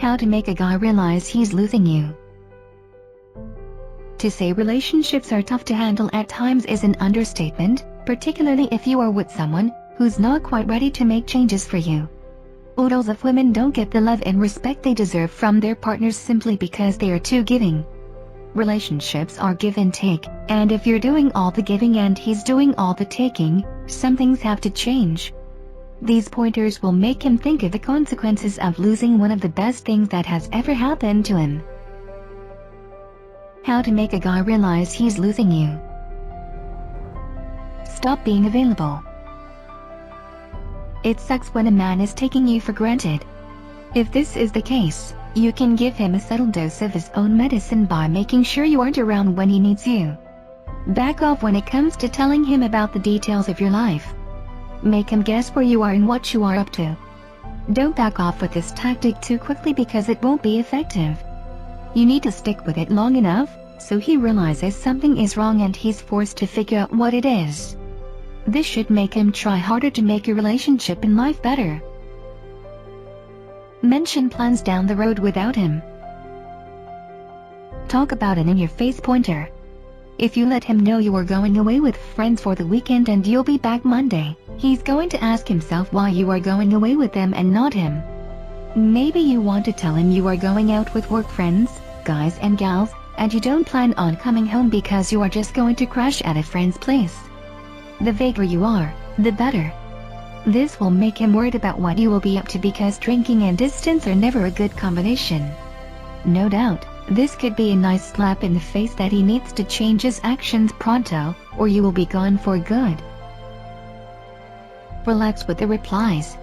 How to make a guy realize he's losing you. To say relationships are tough to handle at times is an understatement, particularly if you are with someone who's not quite ready to make changes for you. Oodles of women don't get the love and respect they deserve from their partners simply because they are too giving. Relationships are give and take, and if you're doing all the giving and he's doing all the taking, some things have to change. These pointers will make him think of the consequences of losing one of the best things that has ever happened to him. How to make a guy realize he's losing you. Stop being available. It sucks when a man is taking you for granted. If this is the case, you can give him a subtle dose of his own medicine by making sure you aren't around when he needs you. Back off when it comes to telling him about the details of your life. Make him guess where you are and what you are up to. Don't back off with this tactic too quickly because it won't be effective. You need to stick with it long enough so he realizes something is wrong and he's forced to figure out what it is. This should make him try harder to make your relationship and life better. Mention plans down the road without him. Talk about an in-your-face pointer. If you let him know you are going away with friends for the weekend and you'll be back Monday, he's going to ask himself why you are going away with them and not him. Maybe you want to tell him you are going out with work friends, guys and gals, and you don't plan on coming home because you are just going to crash at a friend's place. The vaguer you are, the better. This will make him worried about what you will be up to because drinking and distance are never a good combination. No doubt, this could be a nice slap in the face that he needs to change his actions pronto, or you will be gone for good. Relax with the replies.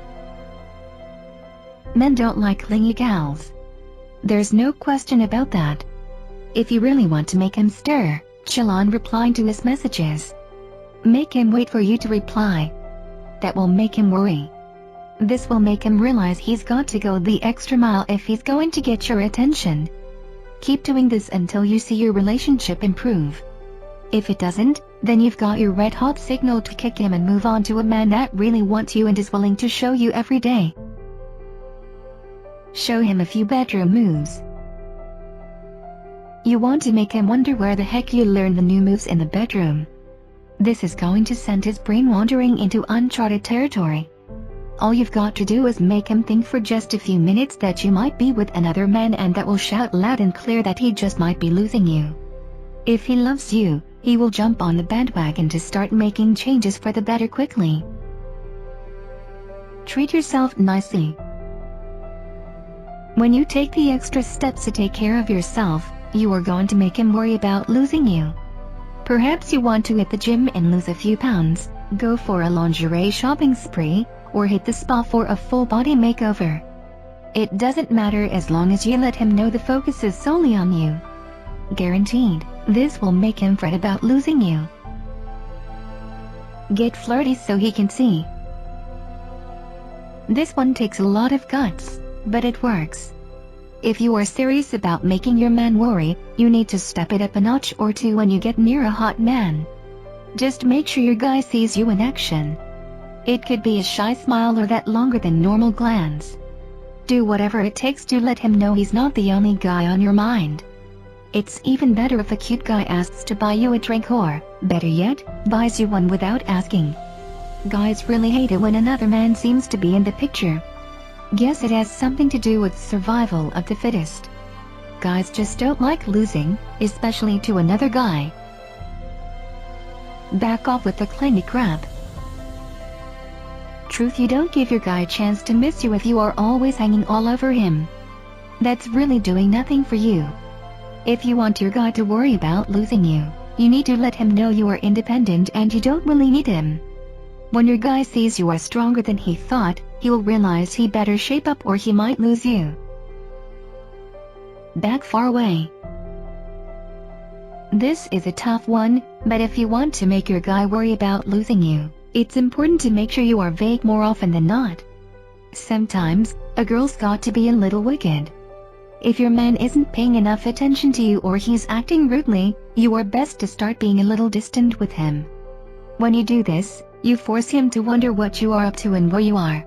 Men don't like clingy gals. There's no question about that. If you really want to make him stir, chill on replying to his messages. Make him wait for you to reply. That will make him worry. This will make him realize he's got to go the extra mile if he's going to get your attention. Keep doing this until you see your relationship improve. If it doesn't, then you've got your red hot signal to kick him and move on to a man that really wants you and is willing to show you every day. Show him a few bedroom moves. You want to make him wonder where the heck you learned the new moves in the bedroom. This is going to send his brain wandering into uncharted territory. All you've got to do is make him think for just a few minutes that you might be with another man, and that will shout loud and clear that he just might be losing you. If he loves you, he will jump on the bandwagon to start making changes for the better quickly. Treat yourself nicely. When you take the extra steps to take care of yourself, you are going to make him worry about losing you. Perhaps you want to hit the gym and lose a few pounds, go for a lingerie shopping spree, or hit the spa for a full body makeover. It doesn't matter as long as you let him know the focus is solely on you. Guaranteed, this will make him fret about losing you. Get flirty so he can see. This one takes a lot of guts, but it works. If you are serious about making your man worry, you need to step it up a notch or two when you get near a hot man. Just make sure your guy sees you in action. It could be a shy smile or that longer than normal glance. Do whatever it takes to let him know he's not the only guy on your mind. It's even better if a cute guy asks to buy you a drink or, better yet, buys you one without asking. Guys really hate it when another man seems to be in the picture. Guess it has something to do with survival of the fittest. Guys just don't like losing, especially to another guy. Back off with the clingy crap. Truth, you don't give your guy a chance to miss you if you are always hanging all over him. That's really doing nothing for you. If you want your guy to worry about losing you, you need to let him know you are independent and you don't really need him. When your guy sees you are stronger than he thought, he will realize he better shape up or he might lose you. Back far away. This is a tough one, but if you want to make your guy worry about losing you, it's important to make sure you are vague more often than not. Sometimes, a girl's got to be a little wicked. If your man isn't paying enough attention to you or he's acting rudely, you are best to start being a little distant with him. When you do this, you force him to wonder what you are up to and where you are.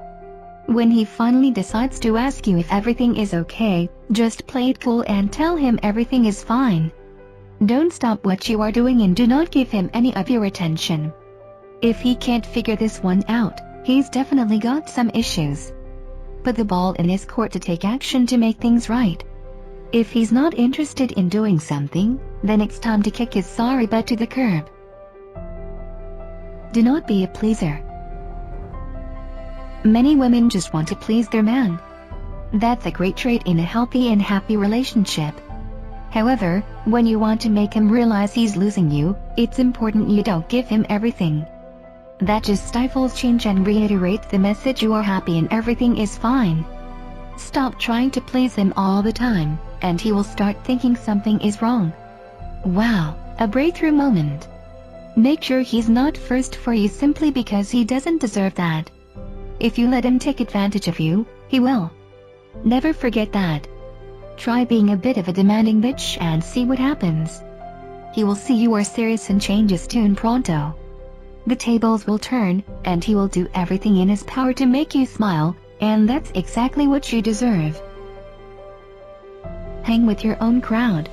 When he finally decides to ask you if everything is okay, just play it cool and tell him everything is fine. Don't stop what you are doing and do not give him any of your attention. If he can't figure this one out, he's definitely got some issues. Put the ball in his court to take action to make things right. If he's not interested in doing something, then it's time to kick his sorry butt to the curb. Do not be a pleaser. Many women just want to please their man. That's a great trait in a healthy and happy relationship. However, when you want to make him realize he's losing you, it's important you don't give him everything. That just stifles change and reiterates the message you are happy and everything is fine. Stop trying to please him all the time, and he will start thinking something is wrong. Wow, a breakthrough moment. Make sure he's not first for you simply because he doesn't deserve that. If you let him take advantage of you, he will. Never forget that. Try being a bit of a demanding bitch and see what happens. He will see you are serious and changes tune pronto. The tables will turn, and he will do everything in his power to make you smile, and that's exactly what you deserve. Hang with your own crowd.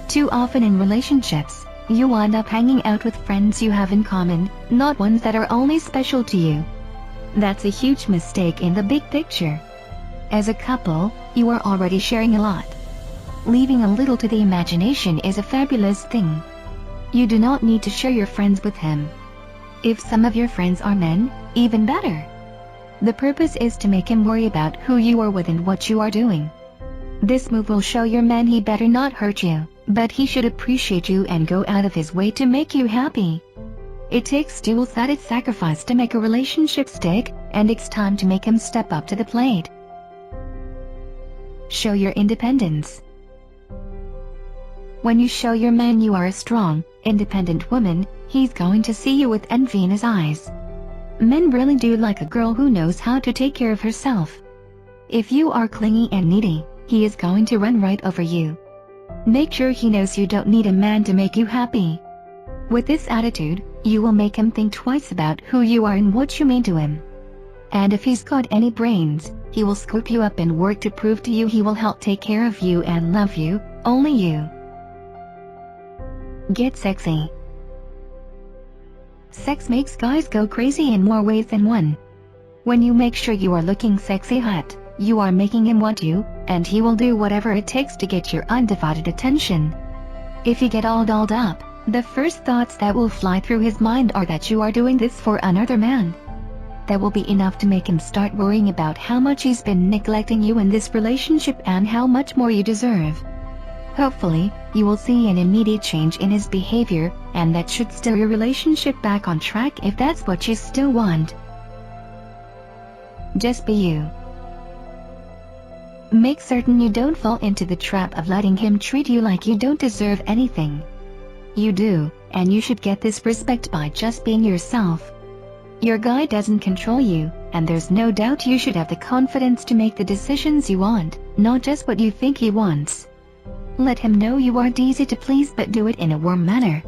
Too often in relationships, you wind up hanging out with friends you have in common, not ones that are only special to you. That's a huge mistake in the big picture. As a couple, you are already sharing a lot. Leaving a little to the imagination is a fabulous thing. You do not need to share your friends with him. If some of your friends are men, even better. The purpose is to make him worry about who you are with and what you are doing. This move will show your man he better not hurt you, but he should appreciate you and go out of his way to make you happy. It takes dual-sided sacrifice to make a relationship stick, and it's time to make him step up to the plate. Show your independence. When you show your man you are a strong, independent woman, he's going to see you with envy in his eyes. Men really do like a girl who knows how to take care of herself. If you are clingy and needy, he is going to run right over you. Make sure he knows you don't need a man to make you happy. With this attitude, you will make him think twice about who you are and what you mean to him. And if he's got any brains, he will scoop you up and work to prove to you he will help take care of you and love you, only you. Get sexy. Sex makes guys go crazy in more ways than one. When you make sure you are looking sexy hot, you are making him want you, and he will do whatever it takes to get your undivided attention. If you get all dolled up, the first thoughts that will fly through his mind are that you are doing this for another man. That will be enough to make him start worrying about how much he's been neglecting you in this relationship and how much more you deserve. Hopefully, you will see an immediate change in his behavior, and that should steer your relationship back on track if that's what you still want. Just be you. Make certain you don't fall into the trap of letting him treat you like you don't deserve anything. You do, and you should get this respect by just being yourself. Your guy doesn't control you, and there's no doubt you should have the confidence to make the decisions you want, not just what you think he wants. Let him know you aren't easy to please, but do it in a warm manner.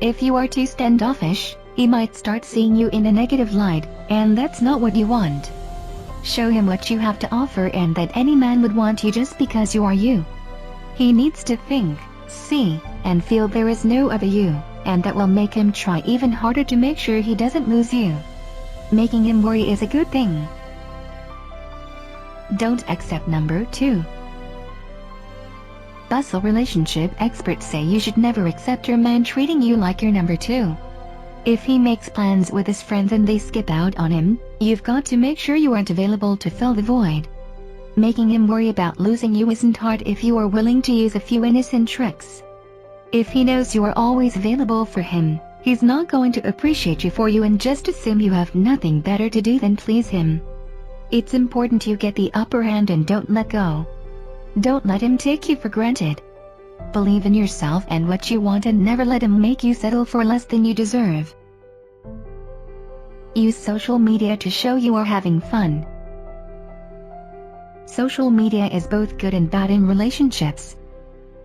If you are too standoffish, he might start seeing you in a negative light, and that's not what you want. Show him what you have to offer and that any man would want you just because you are you. He needs to think, see, and feel there is no other you, and that will make him try even harder to make sure he doesn't lose you. Making him worry is a good thing. Don't accept number 2. Bustle relationship experts say you should never accept your man treating you like your number 2. If he makes plans with his friends and they skip out on him, you've got to make sure you aren't available to fill the void. Making him worry about losing you isn't hard if you are willing to use a few innocent tricks. If he knows you are always available for him, he's not going to appreciate you for you and just assume you have nothing better to do than please him. It's important you get the upper hand and don't let go. Don't let him take you for granted. Believe in yourself and what you want and never let him make you settle for less than you deserve. Use social media to show you are having fun. Social media is both good and bad in relationships.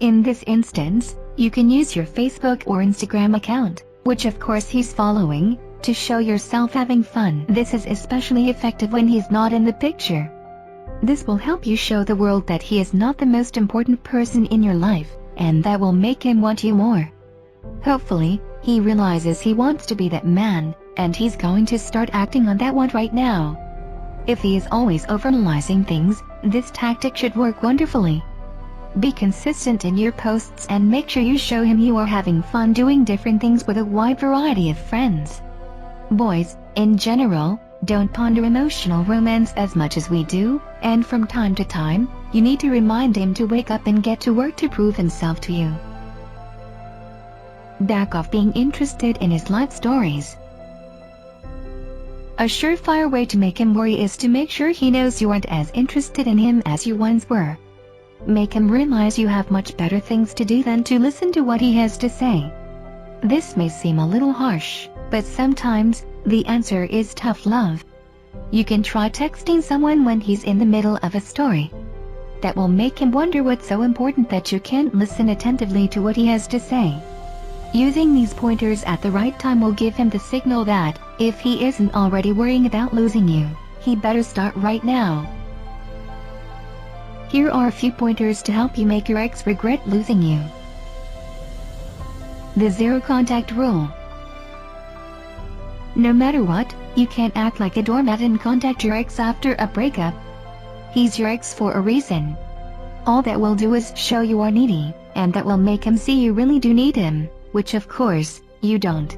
In this instance, you can use your Facebook or Instagram account, which of course he's following, to show yourself having fun. This is especially effective when he's not in the picture. This will help you show the world that he is not the most important person in your life, and that will make him want you more. Hopefully, he realizes he wants to be that man, and he's going to start acting on that want right now. If he is always overanalyzing things, this tactic should work wonderfully. Be consistent in your posts and make sure you show him you are having fun doing different things with a wide variety of friends. Boys, in general, don't ponder emotional romance as much as we do, and from time to time, you need to remind him to wake up and get to work to prove himself to you. Back off being interested in his life stories. A surefire way to make him worry is to make sure he knows you aren't as interested in him as you once were. Make him realize you have much better things to do than to listen to what he has to say. This may seem a little harsh, but sometimes, the answer is tough love. You can try texting someone when he's in the middle of a story. That will make him wonder what's so important that you can't listen attentively to what he has to say. Using these pointers at the right time will give him the signal that, if he isn't already worrying about losing you, he better start right now. Here are a few pointers to help you make your ex regret losing you. The zero contact rule. No matter what, you can't act like a doormat and contact your ex after a breakup. He's your ex for a reason. All that will do is show you are needy, and that will make him see you really do need him, which of course, you don't.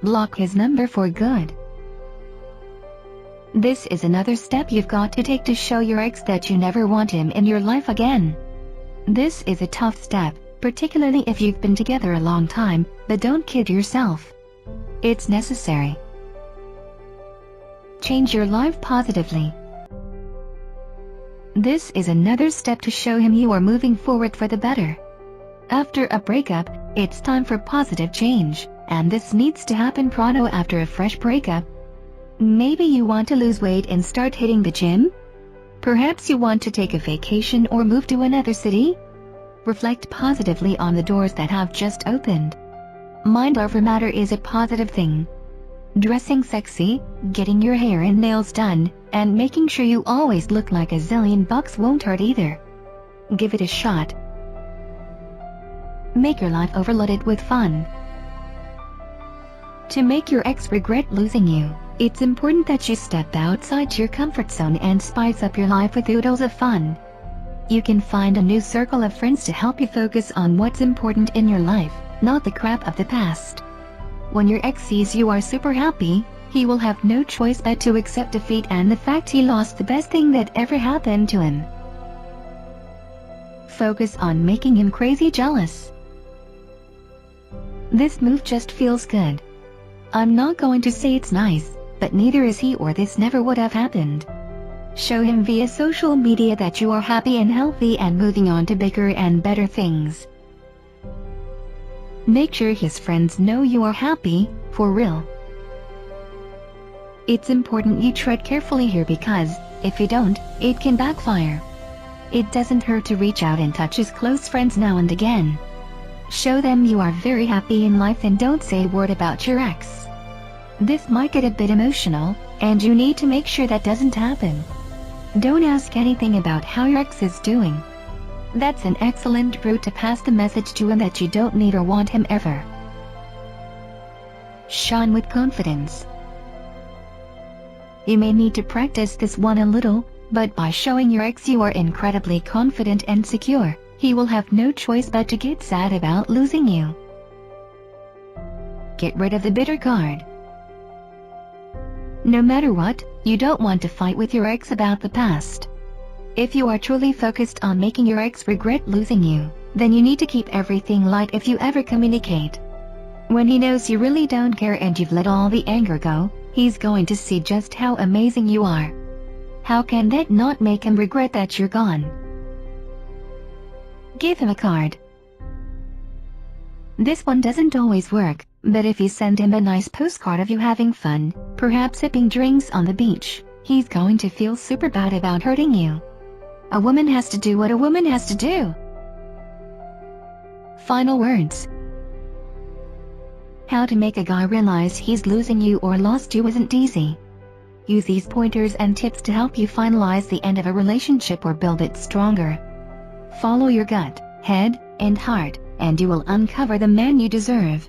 Block his number for good. This is another step you've got to take to show your ex that you never want him in your life again. This is a tough step, particularly if you've been together a long time, but don't kid yourself. It's necessary. Change your life positively. This is another step to show him you are moving forward for the better. After a breakup, it's time for positive change, and this needs to happen pronto after a fresh breakup. Maybe you want to lose weight and start hitting the gym? Perhaps you want to take a vacation or move to another city? Reflect positively on the doors that have just opened. Mind over matter is a positive thing. Dressing sexy, getting your hair and nails done, and making sure you always look like $1,000,000 won't hurt either. Give it a shot. Make your life overloaded with fun. To make your ex regret losing you, it's important that you step outside your comfort zone and spice up your life with oodles of fun. You can find a new circle of friends to help you focus on what's important in your life, not the crap of the past. When your ex sees you are super happy, he will have no choice but to accept defeat and the fact he lost the best thing that ever happened to him. Focus on making him crazy jealous. This move just feels good. I'm not going to say it's nice, but neither is he or this never would have happened. Show him via social media that you are happy and healthy and moving on to bigger and better things. Make sure his friends know you are happy, for real. It's important you tread carefully here because, if you don't, it can backfire. It doesn't hurt to reach out and touch his close friends now and again. Show them you are very happy in life and don't say a word about your ex. This might get a bit emotional, and you need to make sure that doesn't happen. Don't ask anything about how your ex is doing. That's an excellent route to pass the message to him that you don't need or want him ever. Shine with confidence. You may need to practice this one a little, but by showing your ex you are incredibly confident and secure, he will have no choice but to get sad about losing you. Get rid of the bitter card. No matter what, you don't want to fight with your ex about the past. If you are truly focused on making your ex regret losing you, then you need to keep everything light if you ever communicate. When he knows you really don't care and you've let all the anger go, he's going to see just how amazing you are. How can that not make him regret that you're gone? Give him a card. This one doesn't always work, but if you send him a nice postcard of you having fun, perhaps sipping drinks on the beach, he's going to feel super bad about hurting you. A woman has to do what a woman has to do. Final words. How to make a guy realize he's losing you or lost you isn't easy. Use these pointers and tips to help you finalize the end of a relationship or build it stronger. Follow your gut, head, and heart, and you will uncover the man you deserve.